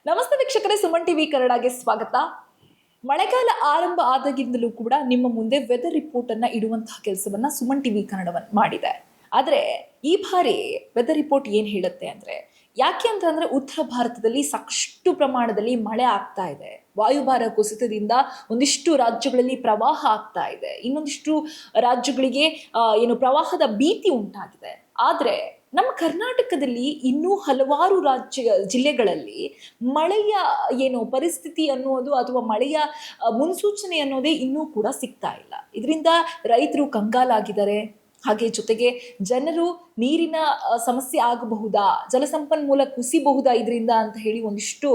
ನಮಸ್ತೆ ವೀಕ್ಷಕರೇ, ಸುಮನ್ ಟಿವಿ ಕನ್ನಡಗೆ ಸ್ವಾಗತ. ಮಳೆಗಾಲ ಆರಂಭ ಆದಾಗಿಂದಲೂ ಕೂಡ ನಿಮ್ಮ ಮುಂದೆ ವೆದರ್ ರಿಪೋರ್ಟ್ ಅನ್ನ ಇಡುವಂತಹ ಕೆಲಸವನ್ನ ಸುಮನ್ ಟಿವಿ ಕನ್ನಡವನ್ನು ಮಾಡಿದೆ. ಆದ್ರೆ ಈ ಬಾರಿ ವೆದರ್ ರಿಪೋರ್ಟ್ ಏನ್ ಹೇಳುತ್ತೆ ಅಂದ್ರೆ, ಯಾಕೆ ಅಂತಂದ್ರೆ ಉತ್ತರ ಭಾರತದಲ್ಲಿ ಸಾಕಷ್ಟು ಪ್ರಮಾಣದಲ್ಲಿ ಮಳೆ ಆಗ್ತಾ ಇದೆ. ವಾಯುಭಾರ ಕುಸಿತದಿಂದ ಒಂದಿಷ್ಟು ರಾಜ್ಯಗಳಲ್ಲಿ ಪ್ರವಾಹ ಆಗ್ತಾ ಇದೆ, ಇನ್ನೊಂದಿಷ್ಟು ರಾಜ್ಯಗಳಿಗೆ ಪ್ರವಾಹದ ಭೀತಿ ಉಂಟಾಗಿದೆ. ಆದ್ರೆ ನಮ್ಮ ಕರ್ನಾಟಕದಲ್ಲಿ ಇನ್ನೂ ಹಲವಾರು ಜಿಲ್ಲೆಗಳಲ್ಲಿ ಮಳೆಯ ಪರಿಸ್ಥಿತಿ ಅನ್ನೋದು ಅಥವಾ ಮಳೆಯ ಮುನ್ಸೂಚನೆ ಅನ್ನೋದೇ ಇನ್ನೂ ಕೂಡ ಸಿಗ್ತಾ ಇಲ್ಲ. ಇದರಿಂದ ರೈತರು ಕಂಗಾಲಾಗಿದ್ದಾರೆ. ಹಾಗೆ ಜೊತೆಗೆ ಜನರು ನೀರಿನ ಸಮಸ್ಯೆ ಆಗಬಹುದಾ, ಜಲಸಂಪನ್ಮೂಲ ಕುಸಿಬಹುದಾ ಇದರಿಂದ ಅಂತ ಹೇಳಿ ಒಂದಿಷ್ಟು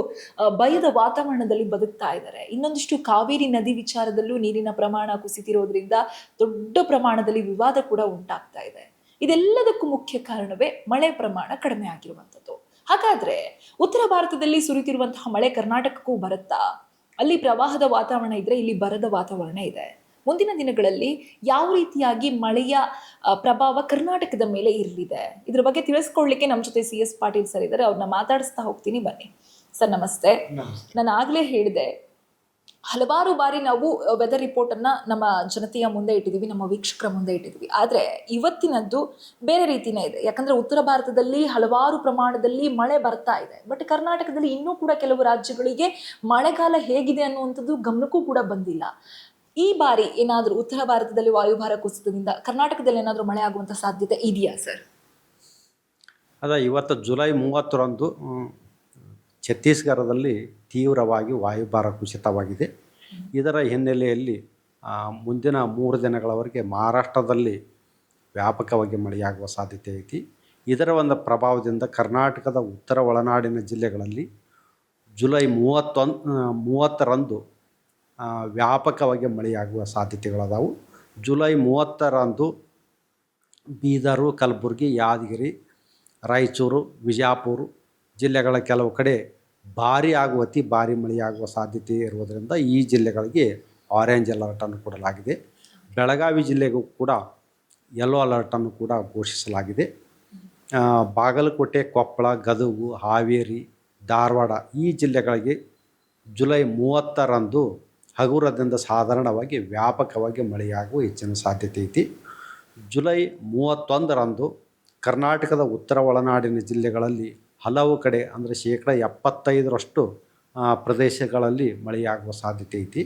ಭಯದ ವಾತಾವರಣದಲ್ಲಿ ಬದುಕ್ತಾ ಇದ್ದಾರೆ. ಇನ್ನೊಂದಿಷ್ಟು ಕಾವೇರಿ ನದಿ ವಿಚಾರದಲ್ಲೂ ನೀರಿನ ಪ್ರಮಾಣ ಕುಸಿತಿರೋದ್ರಿಂದ ದೊಡ್ಡ ಪ್ರಮಾಣದಲ್ಲಿ ವಿವಾದ ಕೂಡ ಉಂಟಾಗ್ತಾ ಇದೆ. ಇದೆಲ್ಲದಕ್ಕೂ ಮುಖ್ಯ ಕಾರಣವೇ ಮಳೆ ಪ್ರಮಾಣ ಕಡಿಮೆ ಆಗಿರುವಂಥದ್ದು. ಹಾಗಾದ್ರೆ ಉತ್ತರ ಭಾರತದಲ್ಲಿ ಸುರಿತಿರುವಂತಹ ಮಳೆ ಕರ್ನಾಟಕಕ್ಕೂ ಬರುತ್ತಾ? ಅಲ್ಲಿ ಪ್ರವಾಹದ ವಾತಾವರಣ ಇದ್ರೆ ಇಲ್ಲಿ ಬರದ ವಾತಾವರಣ ಇದೆ. ಮುಂದಿನ ದಿನಗಳಲ್ಲಿ ಯಾವ ರೀತಿಯಾಗಿ ಮಳೆಯ ಪ್ರಭಾವ ಕರ್ನಾಟಕದ ಮೇಲೆ ಇರಲಿದೆ, ಇದ್ರ ಬಗ್ಗೆ ತಿಳಿಸ್ಕೊಡ್ಲಿಕ್ಕೆ ನಮ್ಮ ಜೊತೆ CS ಪಾಟೀಲ್ ಸರ್ ಇದ್ದಾರೆ. ಅವ್ರನ್ನ ಮಾತಾಡಿಸ್ತಾ ಹೋಗ್ತೀನಿ, ಬನ್ನಿ ಸರ್. ನಮಸ್ತೆ. ನಾನು ಆಗ್ಲೇ ಹೇಳಿದೆ, ಹಲವಾರು ಬಾರಿ ನಾವು ವೆದರ್ ರಿಪೋರ್ಟ್ ಅನ್ನ ನಮ್ಮ ಜನತೆಯ ಮುಂದೆ ಇಟ್ಟಿದ್ದೀವಿ, ನಮ್ಮ ವೀಕ್ಷಕರ ಮುಂದೆ ಇಟ್ಟಿದ್ದೀವಿ. ಆದರೆ ಇವತ್ತಿನದ್ದು ಬೇರೆ ರೀತಿನೇ ಇದೆ. ಯಾಕಂದ್ರೆ ಉತ್ತರ ಭಾರತದಲ್ಲಿ ಹಲವಾರು ಪ್ರಮಾಣದಲ್ಲಿ ಮಳೆ ಬರ್ತಾ ಇದೆ, ಬಟ್ ಕರ್ನಾಟಕದಲ್ಲಿ ಇನ್ನೂ ಕೂಡ ಕೆಲವು ರಾಜ್ಯಗಳಿಗೆ ಮಳೆಗಾಲ ಹೇಗಿದೆ ಅನ್ನುವಂಥದ್ದು ಗಮನಕ್ಕೂ ಕೂಡ ಬಂದಿಲ್ಲ. ಈ ಬಾರಿ ಏನಾದರೂ ಉತ್ತರ ಭಾರತದಲ್ಲಿ ವಾಯುಭಾರ ಕುಸಿತದಿಂದ ಕರ್ನಾಟಕದಲ್ಲಿ ಏನಾದರೂ ಮಳೆ ಆಗುವಂಥ ಸಾಧ್ಯತೆ ಇದೆಯಾ ಸರ್? ಇವತ್ತು ಜುಲೈ 30ರಂದು ಛತ್ತೀಸ್ಗಢದಲ್ಲಿ ತೀವ್ರವಾಗಿ ವಾಯುಭಾರ ಕುಸಿತವಾಗಿದೆ. ಇದರ ಹಿನ್ನೆಲೆಯಲ್ಲಿ ಮುಂದಿನ 3 ದಿನಗಳವರೆಗೆ ಮಹಾರಾಷ್ಟ್ರದಲ್ಲಿ ವ್ಯಾಪಕವಾಗಿ ಮಳೆಯಾಗುವ ಸಾಧ್ಯತೆ ಐತಿ. ಇದರ ಒಂದು ಪ್ರಭಾವದಿಂದ ಕರ್ನಾಟಕದ ಉತ್ತರ ಒಳನಾಡಿನ ಜಿಲ್ಲೆಗಳಲ್ಲಿ ಜುಲೈ 30ರಂದು ವ್ಯಾಪಕವಾಗಿ ಮಳೆಯಾಗುವ ಸಾಧ್ಯತೆಗಳದಾವು. ಜುಲೈ 30ರಂದು ಬೀದರು, ಕಲಬುರಗಿ, ಯಾದಗಿರಿ, ರಾಯಚೂರು, ವಿಜಯಪುರ ಜಿಲ್ಲೆಗಳ ಕೆಲವು ಕಡೆ ಭಾರೀ ಹಾಗೂ ಅತಿ ಭಾರೀ ಮಳೆಯಾಗುವ ಸಾಧ್ಯತೆ ಇರುವುದರಿಂದ ಈ ಜಿಲ್ಲೆಗಳಿಗೆ ಆರೆಂಜ್ ಅಲರ್ಟನ್ನು ಕೊಡಲಾಗಿದೆ. ಬೆಳಗಾವಿ ಜಿಲ್ಲೆಗೂ ಕೂಡ ಯೆಲ್ಲೋ ಅಲರ್ಟನ್ನು ಕೂಡ ಘೋಷಿಸಲಾಗಿದೆ. ಬಾಗಲಕೋಟೆ, ಕೊಪ್ಪಳ, ಗದಗ, ಹಾವೇರಿ, ಧಾರವಾಡ ಈ ಜಿಲ್ಲೆಗಳಿಗೆ ಜುಲೈ 30ರಂದು ಹಗುರದಿಂದ ಸಾಧಾರಣವಾಗಿ ವ್ಯಾಪಕವಾಗಿ ಮಳೆಯಾಗುವ ಹೆಚ್ಚಿನ ಸಾಧ್ಯತೆ ಐತಿ. ಜುಲೈ 31ರಂದು ಕರ್ನಾಟಕದ ಉತ್ತರ ಒಳನಾಡಿನ ಜಿಲ್ಲೆಗಳಲ್ಲಿ ಹಲವು ಕಡೆ ಅಂದರೆ 75% ಪ್ರದೇಶಗಳಲ್ಲಿ ಮಳೆಯಾಗುವ ಸಾಧ್ಯತೆ ಐತಿ.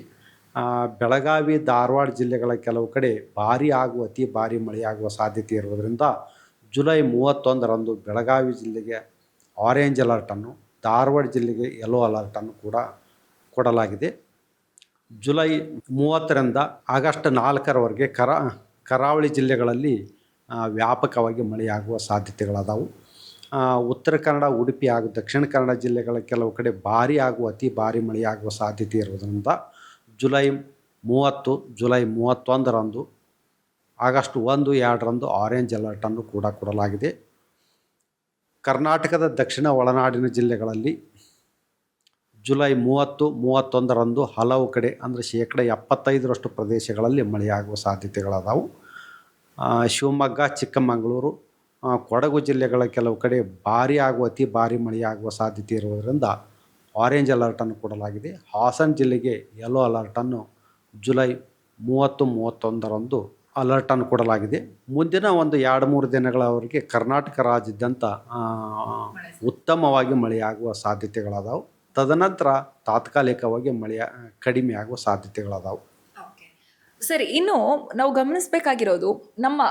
ಬೆಳಗಾವಿ, ಧಾರವಾಡ ಜಿಲ್ಲೆಗಳ ಕೆಲವು ಕಡೆ ಭಾರೀ ಹಾಗೂ ಅತಿ ಭಾರೀ ಮಳೆಯಾಗುವ ಸಾಧ್ಯತೆ ಇರುವುದರಿಂದ ಜುಲೈ 31ರಂದು ಬೆಳಗಾವಿ ಜಿಲ್ಲೆಗೆ ಆರೆಂಜ್ ಅಲರ್ಟನ್ನು, ಧಾರವಾಡ ಜಿಲ್ಲೆಗೆ ಯೆಲ್ಲೋ ಅಲರ್ಟನ್ನು ಕೂಡ ಕೊಡಲಾಗಿದೆ. ಜುಲೈ 30ರಿಂದ ಆಗಸ್ಟ್ 4ರವರೆಗೆ ಕರಾವಳಿ ಜಿಲ್ಲೆಗಳಲ್ಲಿ ವ್ಯಾಪಕವಾಗಿ ಮಳೆಯಾಗುವ ಸಾಧ್ಯತೆಗಳದಾವು. ಉತ್ತರ ಕನ್ನಡ, ಉಡುಪಿ ಹಾಗೂ ದಕ್ಷಿಣ ಕನ್ನಡ ಜಿಲ್ಲೆಗಳ ಕೆಲವು ಕಡೆ ಭಾರೀ ಹಾಗೂ ಅತಿ ಭಾರೀ ಮಳೆಯಾಗುವ ಸಾಧ್ಯತೆ ಇರುವುದರಿಂದ ಜುಲೈ 30, ಜುಲೈ 31ರಂದು, ಆಗಸ್ಟ್ 1, 2ರಂದು ಆರೆಂಜ್ ಅಲರ್ಟನ್ನು ಕೂಡ ಕೊಡಲಾಗಿದೆ. ಕರ್ನಾಟಕದ ದಕ್ಷಿಣ ಒಳನಾಡಿನ ಜಿಲ್ಲೆಗಳಲ್ಲಿ ಜುಲೈ 30, 31ರಂದು ಹಲವು ಕಡೆ ಅಂದರೆ 75% ಪ್ರದೇಶಗಳಲ್ಲಿ ಮಳೆಯಾಗುವ ಸಾಧ್ಯತೆಗಳದಾವು. ಶಿವಮೊಗ್ಗ, ಚಿಕ್ಕಮಗಳೂರು, ಕೊಡಗು ಜಿಲ್ಲೆಗಳ ಕೆಲವು ಕಡೆ ಭಾರೀ ಹಾಗೂ ಅತಿ ಭಾರೀ ಮಳೆಯಾಗುವ ಸಾಧ್ಯತೆ ಇರುವುದರಿಂದ ಆರೆಂಜ್ ಅಲರ್ಟನ್ನು ಕೊಡಲಾಗಿದೆ. ಹಾಸನ ಜಿಲ್ಲೆಗೆ ಯೆಲ್ಲೋ ಅಲರ್ಟನ್ನು ಜುಲೈ 30, 31ರಂದು ಅಲರ್ಟನ್ನು ಕೊಡಲಾಗಿದೆ. ಮುಂದಿನ ಒಂದು 2-3 ದಿನಗಳವರೆಗೆ ಕರ್ನಾಟಕ ರಾಜ್ಯಾದ್ಯಂತ ಉತ್ತಮವಾಗಿ ಮಳೆಯಾಗುವ ಸಾಧ್ಯತೆಗಳದಾವು. ತದನಂತರ ತಾತ್ಕಾಲಿಕವಾಗಿ ಕಡಿಮೆ ಆಗುವ ಸಾಧ್ಯತೆಗಳದಾವು. ಸರಿ, ಇನ್ನು ನಾವು ಗಮನಿಸಬೇಕಾಗಿರೋದು, ನಮ್ಮ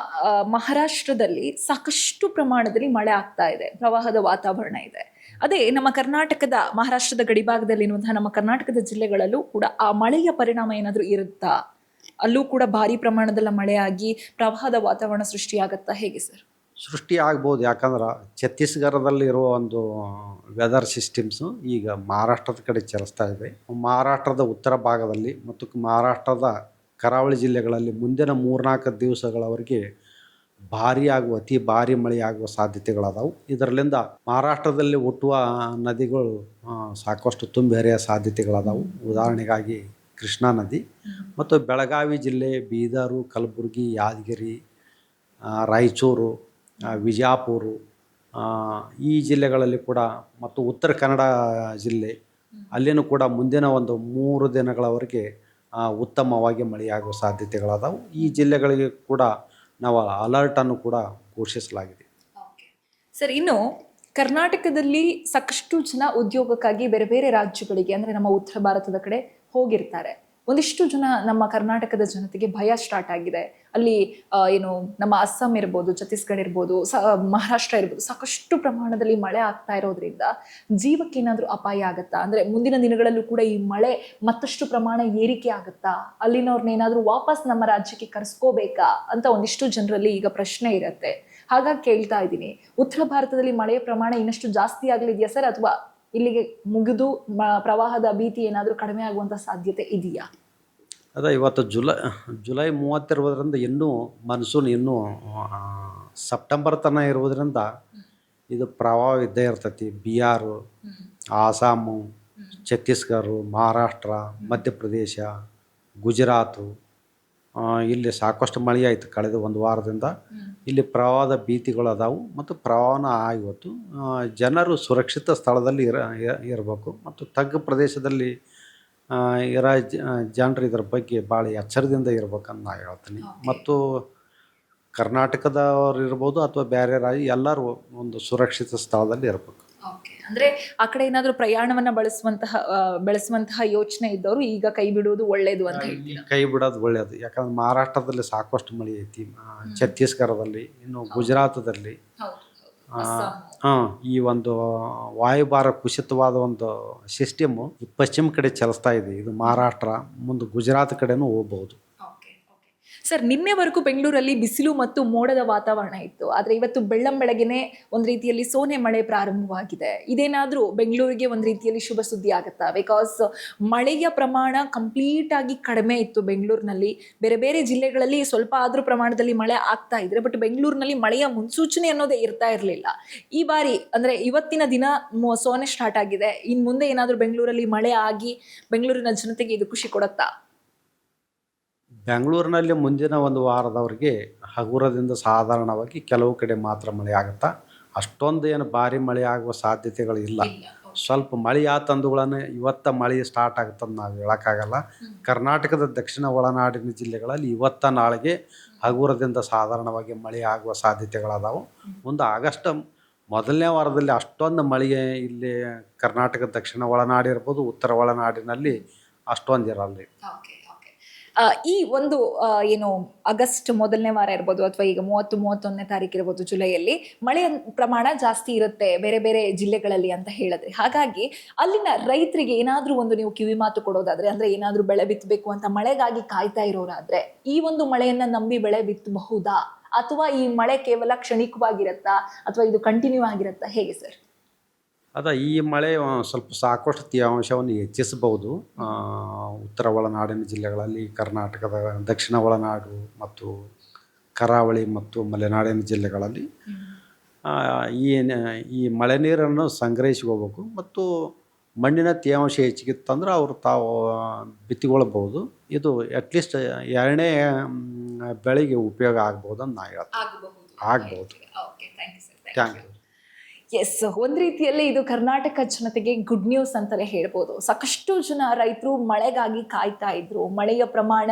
ಮಹಾರಾಷ್ಟ್ರದಲ್ಲಿ ಸಾಕಷ್ಟು ಪ್ರಮಾಣದಲ್ಲಿ ಮಳೆ ಆಗ್ತಾ ಇದೆ, ಪ್ರವಾಹದ ವಾತಾವರಣ ಇದೆ. ಅದೇ ನಮ್ಮ ಕರ್ನಾಟಕದ ಮಹಾರಾಷ್ಟ್ರದ ಗಡಿಭಾಗದಲ್ಲಿರುವಂತಹ ನಮ್ಮ ಕರ್ನಾಟಕದ ಜಿಲ್ಲೆಗಳಲ್ಲೂ ಕೂಡ ಆ ಮಳೆಯ ಪರಿಣಾಮ ಏನಾದರೂ ಇರುತ್ತಾ? ಅಲ್ಲೂ ಕೂಡ ಭಾರಿ ಪ್ರಮಾಣದಲ್ಲಿ ಮಳೆಯಾಗಿ ಪ್ರವಾಹದ ವಾತಾವರಣ ಸೃಷ್ಟಿಯಾಗತ್ತಾ, ಹೇಗೆ ಸರ್? ಸೃಷ್ಟಿ ಆಗ್ಬೋದು. ಯಾಕಂದ್ರೆ ಛತ್ತೀಸ್ಗಢದಲ್ಲಿರುವ ಒಂದು ವೆದರ್ ಸಿಸ್ಟಮ್ಸು ಈಗ ಮಹಾರಾಷ್ಟ್ರದ ಕಡೆ ಚಲಿಸ್ತಾ ಇದೆ. ಮಹಾರಾಷ್ಟ್ರದ ಉತ್ತರ ಭಾಗದಲ್ಲಿ ಮತ್ತು ಮಹಾರಾಷ್ಟ್ರದ ಕರಾವಳಿ ಜಿಲ್ಲೆಗಳಲ್ಲಿ ಮುಂದಿನ 3-4 ದಿವಸಗಳವರೆಗೆ ಭಾರೀ ಹಾಗೂ ಅತಿ ಭಾರೀ ಮಳೆಯಾಗುವ ಸಾಧ್ಯತೆಗಳದಾವು. ಇದರಲ್ಲಿಂದ ಮಹಾರಾಷ್ಟ್ರದಲ್ಲಿ ಹುಟ್ಟುವ ನದಿಗಳು ಸಾಕಷ್ಟು ತುಂಬಿ ಹರಿಯುವ ಸಾಧ್ಯತೆಗಳದಾವು. ಉದಾಹರಣೆಗಾಗಿ ಕೃಷ್ಣಾ ನದಿ. ಮತ್ತು ಬೆಳಗಾವಿ ಜಿಲ್ಲೆ, ಬೀದರು, ಕಲಬುರಗಿ, ಯಾದಗಿರಿ, ರಾಯಚೂರು, ವಿಜಯಪುರ, ಈ ಜಿಲ್ಲೆಗಳಲ್ಲಿ ಕೂಡ ಮತ್ತು ಉತ್ತರ ಕನ್ನಡ ಜಿಲ್ಲೆ ಅಲ್ಲಿನೂ ಕೂಡ ಮುಂದಿನ ಒಂದು 3 ದಿನಗಳವರೆಗೆ ಉತ್ತಮವಾಗಿ ಮಳೆಯಾಗುವ ಸಾಧ್ಯತೆಗಳದಾವು. ಈ ಜಿಲ್ಲೆಗಳಿಗೆ ಕೂಡ ನಾವು ಅಲರ್ಟನ್ನು ಕೂಡ ಘೋಷಿಸಲಾಗಿದೆ. ಸರ್, ಇನ್ನು ಕರ್ನಾಟಕದಲ್ಲಿ ಸಾಕಷ್ಟು ಜನ ಉದ್ಯೋಗಕ್ಕಾಗಿ ಬೇರೆ ಬೇರೆ ರಾಜ್ಯಗಳಿಗೆ ಅಂದರೆ ನಮ್ಮ ಉತ್ತರ ಭಾರತದ ಕಡೆ ಹೋಗಿರ್ತಾರೆ. ಒಂದಿಷ್ಟು ಜನ ನಮ್ಮ ಕರ್ನಾಟಕದ ಜನತೆಗೆ ಭಯ ಸ್ಟಾರ್ಟ್ ಆಗಿದೆ. ಅಲ್ಲಿ ನಮ್ಮ ಅಸ್ಸಾಂ ಇರ್ಬೋದು, ಛತ್ತೀಸ್ಗಢ ಇರ್ಬೋದು, ಮಹಾರಾಷ್ಟ್ರ ಇರ್ಬೋದು, ಸಾಕಷ್ಟು ಪ್ರಮಾಣದಲ್ಲಿ ಮಳೆ ಆಗ್ತಾ ಇರೋದ್ರಿಂದ ಜೀವಕ್ಕೆ ಏನಾದರೂ ಅಪಾಯ ಆಗುತ್ತಾ? ಅಂದರೆ ಮುಂದಿನ ದಿನಗಳಲ್ಲೂ ಕೂಡ ಈ ಮಳೆ ಮತ್ತಷ್ಟು ಪ್ರಮಾಣ ಏರಿಕೆ ಆಗುತ್ತಾ? ಅಲ್ಲಿನವ್ರನ್ನ ಏನಾದರೂ ವಾಪಸ್ ನಮ್ಮ ರಾಜ್ಯಕ್ಕೆ ಕರೆಸ್ಕೋಬೇಕಾ ಅಂತ ಒಂದಿಷ್ಟು ಜನರಲ್ಲಿ ಈಗ ಪ್ರಶ್ನೆ ಇರುತ್ತೆ. ಹಾಗಾಗಿ ಕೇಳ್ತಾ ಇದ್ದೀನಿ, ಉತ್ತರ ಭಾರತದಲ್ಲಿ ಮಳೆಯ ಪ್ರಮಾಣ ಇನ್ನಷ್ಟು ಜಾಸ್ತಿ ಆಗಲಿದೆಯಾ ಸರ್, ಅಥವಾ ಇಲ್ಲಿಗೆ ಮುಗಿದು ಪ್ರವಾಹದ ಭೀತಿ ಏನಾದರೂ ಕಡಿಮೆ ಆಗುವಂಥ ಸಾಧ್ಯತೆ ಇದೆಯಾ? ಇವತ್ತು ಜುಲೈ 30 ಇರುವುದರಿಂದ ಇನ್ನೂ ಮಾನ್ಸೂನ್ ಇನ್ನೂ ಸೆಪ್ಟೆಂಬರ್ ತನಕ ಇರುವುದರಿಂದ ಇದು ಪ್ರವಾಹ ಇದ್ದೇ ಇರ್ತೈತಿ. ಬಿಹಾರು, ಆಸಾಮು, ಛತ್ತೀಸ್ಗಢ, ಮಹಾರಾಷ್ಟ್ರ, ಮಧ್ಯಪ್ರದೇಶ, ಗುಜರಾತು ಇಲ್ಲಿ ಸಾಕಷ್ಟು ಮಳೆ ಆಯಿತು ಕಳೆದ 1 ವಾರದಿಂದ. ಇಲ್ಲಿ ಪ್ರವಾಹದ ಭೀತಿಗಳು ಅದಾವು ಮತ್ತು ಪ್ರವಾಹನ ಇವತ್ತು ಜನರು ಸುರಕ್ಷಿತ ಸ್ಥಳದಲ್ಲಿ ಇರಬೇಕು ಮತ್ತು ತಗ್ಗು ಪ್ರದೇಶದಲ್ಲಿ ಇರೋ ಜನರು ಇದರ ಬಗ್ಗೆ ಭಾಳ ಎಚ್ಚರದಿಂದ ಇರ್ಬೇಕಂತ ನಾನು ಹೇಳ್ತೀನಿ. ಮತ್ತು ಕರ್ನಾಟಕದವ್ರು ಇರ್ಬೋದು ಅಥವಾ ಬೇರೆ ರಾಜ್ಯ ಎಲ್ಲರೂ ಒಂದು ಸುರಕ್ಷಿತ ಸ್ಥಳದಲ್ಲಿ ಇರಬೇಕು. ಅಂದ್ರೆ ಆ ಕಡೆ ಏನಾದರೂ ಪ್ರಯಾಣವನ್ನ ಬೆಳೆಸುವಂತಹ ಯೋಚನೆ ಇದ್ದವರು ಈಗ ಕೈ ಬಿಡುವುದು ಒಳ್ಳೇದು ಅಂತ ಹೇಳ್ತೀರಾ? ಕೈ ಬಿಡೋದು ಒಳ್ಳೆಯದು. ಯಾಕಂದ್ರೆ ಮಹಾರಾಷ್ಟ್ರದಲ್ಲಿ ಸಾಕಷ್ಟು ಮಳೆ ಐತಿ, ಛತ್ತೀಸ್ಗಢದಲ್ಲಿ, ಇನ್ನು ಗುಜರಾತದಲ್ಲಿ ಈ ಒಂದು ವಾಯುಭಾರ ಕುಸಿತವಾದ ಒಂದು ಸಿಸ್ಟಮ್ ಪಶ್ಚಿಮ ಕಡೆ ಚಲಿಸ್ತಾ ಇದೆ. ಇದು ಮಹಾರಾಷ್ಟ್ರ ಮುಂದೆ ಗುಜರಾತ್ ಕಡೆನೂ ಹೋಗ್ಬಹುದು. ಸರ್, ನಿನ್ನೆವರೆಗೂ ಬೆಂಗಳೂರಲ್ಲಿ ಬಿಸಿಲು ಮತ್ತು ಮೋಡದ ವಾತಾವರಣ ಇತ್ತು. ಆದರೆ ಇವತ್ತು ಬೆಳ್ಳಂಬೆಳಗ್ಗೆನೆ ಒಂದು ರೀತಿಯಲ್ಲಿ ಸೋನೆ ಮಳೆ ಪ್ರಾರಂಭವಾಗಿದೆ. ಇದೇನಾದರೂ ಬೆಂಗಳೂರಿಗೆ ಒಂದು ರೀತಿಯಲ್ಲಿ ಶುಭ ಸುದ್ದಿ ಆಗುತ್ತಾ? ಬಿಕಾಸ್ ಮಳೆಯ ಪ್ರಮಾಣ ಕಂಪ್ಲೀಟ್ ಆಗಿ ಕಡಿಮೆ ಇತ್ತು ಬೆಂಗಳೂರಿನಲ್ಲಿ. ಬೇರೆ ಬೇರೆ ಜಿಲ್ಲೆಗಳಲ್ಲಿ ಸ್ವಲ್ಪ ಆದರೂ ಪ್ರಮಾಣದಲ್ಲಿ ಮಳೆ ಆಗ್ತಾ ಇದ್ರೆ, ಬಟ್ ಬೆಂಗಳೂರಿನಲ್ಲಿ ಮಳೆಯ ಮುನ್ಸೂಚನೆ ಅನ್ನೋದೇ ಇರ್ತಾ ಇರಲಿಲ್ಲ. ಈ ಬಾರಿ ಅಂದರೆ ಇವತ್ತಿನ ದಿನ ಸೋನೆ ಸ್ಟಾರ್ಟ್ ಆಗಿದೆ. ಇನ್ನು ಮುಂದೆ ಏನಾದರೂ ಬೆಂಗಳೂರಲ್ಲಿ ಮಳೆ ಆಗಿ ಬೆಂಗಳೂರಿನ ಜನತೆಗೆ ಇದು ಖುಷಿ ಕೊಡುತ್ತಾ? ಬೆಂಗಳೂರಿನಲ್ಲಿ ಮುಂದಿನ 1 ವಾರದವರೆಗೆ ಹಗುರದಿಂದ ಸಾಧಾರಣವಾಗಿ ಕೆಲವು ಕಡೆ ಮಾತ್ರ ಮಳೆ ಆಗುತ್ತಾ. ಅಷ್ಟೊಂದು ಏನು ಭಾರಿ ಮಳೆ ಆಗುವ ಸಾಧ್ಯತೆಗಳು ಇಲ್ಲ. ಸ್ವಲ್ಪ ಮಳೆ ತಂದುಗಳನ್ನು ಇವತ್ತ ಮಳೆ ಸ್ಟಾರ್ಟ್ ಆಗುತ್ತಂದು ನಾವು ಹೇಳೋಕ್ಕಾಗಲ್ಲ. ಕರ್ನಾಟಕದ ದಕ್ಷಿಣ ಒಳನಾಡಿನ ಜಿಲ್ಲೆಗಳಲ್ಲಿ ಇವತ್ತ ನಾಳೆಗೆ ಹಗುರದಿಂದ ಸಾಧಾರಣವಾಗಿ ಮಳೆ ಆಗುವ ಸಾಧ್ಯತೆಗಳದಾವು. ಒಂದು ಆಗಸ್ಟ್ ಮೊದಲನೇ ವಾರದಲ್ಲಿ ಅಷ್ಟೊಂದು ಮಳೆಗೆ ಇಲ್ಲಿ ಕರ್ನಾಟಕದ ದಕ್ಷಿಣ ಒಳನಾಡು ಇರ್ಬೋದು, ಉತ್ತರ ಒಳನಾಡಿನಲ್ಲಿ ಅಷ್ಟೊಂದು ಇರಲ್ಲ. ಈ ಒಂದು ಆಗಸ್ಟ್ ಮೊದಲನೇ ವಾರ ಇರ್ಬೋದು ಅಥವಾ ಈಗ 30-31ನೇ ತಾರೀಕು ಇರ್ಬೋದು ಜುಲೈಯಲ್ಲಿ ಮಳೆಯ ಪ್ರಮಾಣ ಜಾಸ್ತಿ ಇರುತ್ತೆ ಬೇರೆ ಬೇರೆ ಜಿಲ್ಲೆಗಳಲ್ಲಿ ಅಂತ ಹೇಳಿದ್ರೆ. ಹಾಗಾಗಿ ಅಲ್ಲಿನ ರೈತರಿಗೆ ಏನಾದರೂ ಒಂದು ನೀವು ಕಿವಿ ಮಾತು ಕೊಡೋದಾದ್ರೆ, ಅಂದ್ರೆ ಏನಾದರೂ ಬೆಳೆ ಬಿತ್ತಬೇಕು ಅಂತ ಮಳೆಗಾಗಿ ಕಾಯ್ತಾ ಇರೋರಾದ್ರೆ ಈ ಒಂದು ಮಳೆಯನ್ನ ನಂಬಿ ಬೆಳೆ ಬಿತ್ತಬಹುದಾ, ಅಥವಾ ಈ ಮಳೆ ಕೇವಲ ಕ್ಷಣಿಕವಾಗಿರತ್ತಾ ಅಥವಾ ಇದು ಕಂಟಿನ್ಯೂ ಆಗಿರತ್ತಾ, ಹೇಗೆ ಸರ್? ಈ ಮಳೆ ಸ್ವಲ್ಪ ಸಾಕಷ್ಟು ತೇವಾಂಶವನ್ನು ಹೆಚ್ಚಿಸಬಹುದು ಉತ್ತರ ಒಳನಾಡಿನ ಜಿಲ್ಲೆಗಳಲ್ಲಿ, ಕರ್ನಾಟಕದ ದಕ್ಷಿಣ ಒಳನಾಡು ಮತ್ತು ಕರಾವಳಿ ಮತ್ತು ಮಲೆನಾಡಿನ ಜಿಲ್ಲೆಗಳಲ್ಲಿ ಈ ಮಳೆ ನೀರನ್ನು ಸಂಗ್ರಹಿಸ್ಕೋಬೇಕು. ಮತ್ತು ಮಣ್ಣಿನ ತೇವಾಂಶ ಹೆಚ್ಚಿಗಿತ್ತಂದ್ರೆ ಅವರು ತಾವು ಬಿತ್ತಿಕೊಳ್ಬಹುದು. ಇದು ಅಟ್ಲೀಸ್ಟ್ 2ನೇ ಬೆಳೆಗೆ ಉಪಯೋಗ ಆಗ್ಬೋದು ಅಂತ ನಾ ಹೇಳ್ತೀನಿ. ಆಗ್ಬೋದು. Thank you. ಎಸ್, ಒಂದು ರೀತಿಯಲ್ಲಿ ಇದು ಕರ್ನಾಟಕ ಜನತೆಗೆ ಗುಡ್ ನ್ಯೂಸ್ ಅಂತಲೇ ಹೇಳ್ಬೋದು. ಸಾಕಷ್ಟು ಜನ ರೈತರು ಮಳೆಗಾಗಿ ಕಾಯ್ತಾ ಇದ್ರು. ಮಳೆಯ ಪ್ರಮಾಣ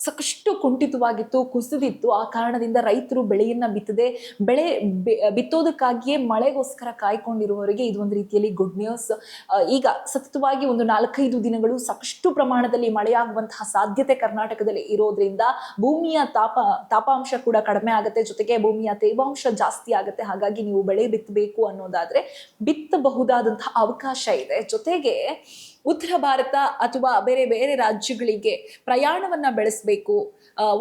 ಸಾಕಷ್ಟು ಕುಂಠಿತವಾಗಿತ್ತು, ಕುಸಿದಿತ್ತು. ಆ ಕಾರಣದಿಂದ ರೈತರು ಬೆಳೆಯನ್ನ ಬಿತ್ತದೆ ಬಿತ್ತೋದಕ್ಕಾಗಿಯೇ ಮಳೆಗೋಸ್ಕರ ಕಾಯ್ಕೊಂಡಿರುವವರಿಗೆ ಇದು ಒಂದು ರೀತಿಯಲ್ಲಿ ಗುಡ್ ನ್ಯೂಸ್. ಈಗ ಸತತವಾಗಿ ಒಂದು 4-5 ದಿನಗಳು ಸಾಕಷ್ಟು ಪ್ರಮಾಣದಲ್ಲಿ ಮಳೆಯಾಗುವಂತಹ ಸಾಧ್ಯತೆ ಕರ್ನಾಟಕದಲ್ಲಿ ಇರೋದ್ರಿಂದ ಭೂಮಿಯ ತಾಪಾಂಶ ಕೂಡ ಕಡಿಮೆ ಆಗುತ್ತೆ, ಜೊತೆಗೆ ಭೂಮಿಯ ತೇವಾಂಶ ಜಾಸ್ತಿ ಆಗುತ್ತೆ. ಹಾಗಾಗಿ ನೀವು ಬೆಳೆ ಬಿತ್ತಬೇಕು ಅನ್ನೋದಾದ್ರೆ ಬಿತ್ತಬಹುದಾದಂತಹ ಅವಕಾಶ ಇದೆ. ಜೊತೆಗೆ ಉತ್ತರ ಭಾರತ ಅಥವಾ ಬೇರೆ ಬೇರೆ ರಾಜ್ಯಗಳಿಗೆ ಪ್ರಯಾಣವನ್ನ ಬೆಳೆಸಬೇಕು,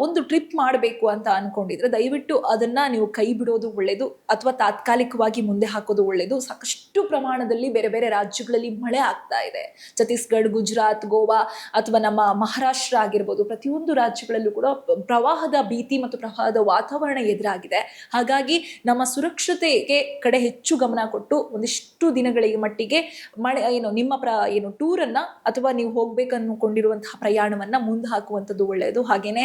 ಒಂದು ಟ್ರಿಪ್ ಮಾಡಬೇಕು ಅಂತ ಅನ್ಕೊಂಡಿದ್ರೆ ದಯವಿಟ್ಟು ಅದನ್ನ ನೀವು ಕೈ ಬಿಡೋದು ಒಳ್ಳೇದು, ಅಥವಾ ತಾತ್ಕಾಲಿಕವಾಗಿ ಮುಂದೆ ಹಾಕೋದು ಒಳ್ಳೇದು. ಸಾಕಷ್ಟು ಪ್ರಮಾಣದಲ್ಲಿ ಬೇರೆ ಬೇರೆ ರಾಜ್ಯಗಳಲ್ಲಿ ಮಳೆ ಆಗ್ತಾ ಇದೆ. ಛತ್ತೀಸ್ಗಢ, ಗುಜರಾತ್, ಗೋವಾ ಅಥವಾ ನಮ್ಮ ಮಹಾರಾಷ್ಟ್ರ ಆಗಿರ್ಬೋದು, ಪ್ರತಿಯೊಂದು ರಾಜ್ಯಗಳಲ್ಲೂ ಕೂಡ ಪ್ರವಾಹದ ಭೀತಿ ಮತ್ತು ಪ್ರವಾಹದ ವಾತಾವರಣ ಎದುರಾಗಿದೆ. ಹಾಗಾಗಿ ನಮ್ಮ ಸುರಕ್ಷತೆಗೆ ಕಡೆ ಹೆಚ್ಚು ಗಮನ ಕೊಟ್ಟು ಒಂದಿಷ್ಟು ದಿನಗಳಿಗೆ ಮಟ್ಟಿಗೆ ಮಳೆ ನಿಮ್ಮ ಟೂರ್ ಟೂರನ್ನು ಅಥವಾ ನೀವು ಹೋಗ್ಬೇಕನ್ನುಕೊಂಡಿರುವಂತಹ ಪ್ರಯಾಣವನ್ನು ಮುಂದೆ ಹಾಕುವಂಥದ್ದು ಒಳ್ಳೆಯದು. ಹಾಗೆಯೇ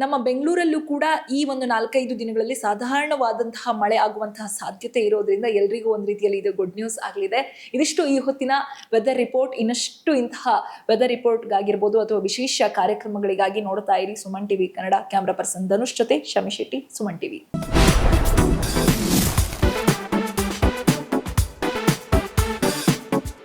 ನಮ್ಮ ಬೆಂಗಳೂರಲ್ಲೂ ಕೂಡ ಈ ಒಂದು 4-5 ದಿನಗಳಲ್ಲಿ ಸಾಧಾರಣವಾದಂತಹ ಮಳೆ ಆಗುವಂತಹ ಸಾಧ್ಯತೆ ಇರೋದ್ರಿಂದ ಎಲ್ರಿಗೂ ಒಂದು ರೀತಿಯಲ್ಲಿ ಇದು ಗುಡ್ ನ್ಯೂಸ್ ಆಗಲಿದೆ. ಇದಿಷ್ಟು ಈ ಹೊತ್ತಿನ ವೆದರ್ ರಿಪೋರ್ಟ್. ಇನ್ನಷ್ಟು ಇಂತಹ ವೆದರ್ ರಿಪೋರ್ಟ್ಗಾಗಿರ್ಬೋದು ಅಥವಾ ವಿಶೇಷ ಕಾರ್ಯಕ್ರಮಗಳಿಗಾಗಿ ನೋಡ್ತಾ ಇರಿ Suman TV Kannada. Camera person Dhanush ಜೊತೆ ಶಮಿ ಶೆಟ್ಟಿ, ಸುಮನ್ ಟಿವಿ.